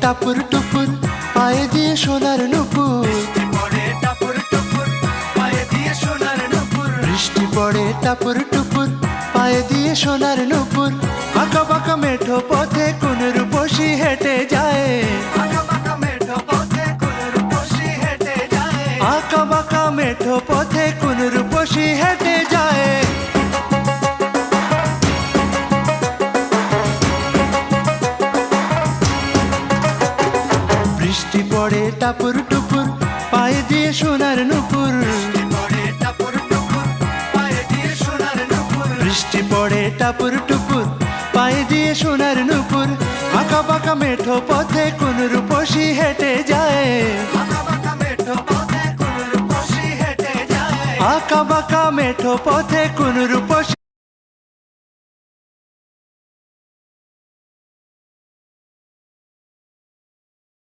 টাপুর টুপুর পায়ে দিয়ে সোনার নুপুর, বৃষ্টি পড়ে টাপুর টুপুর পায়ে দিয়ে সোনার নুপুর। আঁকা বাঁকা মেঠো পথে কোন রূপসী হেঁটে যায়, আঁকা বাঁকা মেঠো পথে কোন রূপসী হেঁটে যায়। বৃষ্টি পড়ে টাপুর টুপুর পায়ে দিয়ে সোনার নুপুর, বৃষ্টি পড়ে টাপুর টুপুর পায়ে দিয়ে সোনার নুপুর। আঁকা বাঁকা মেঠো পথে কোন রূপসী হেঁটে যায়, আঁকা বাঁকা মেঠো পথে কোন রূপসী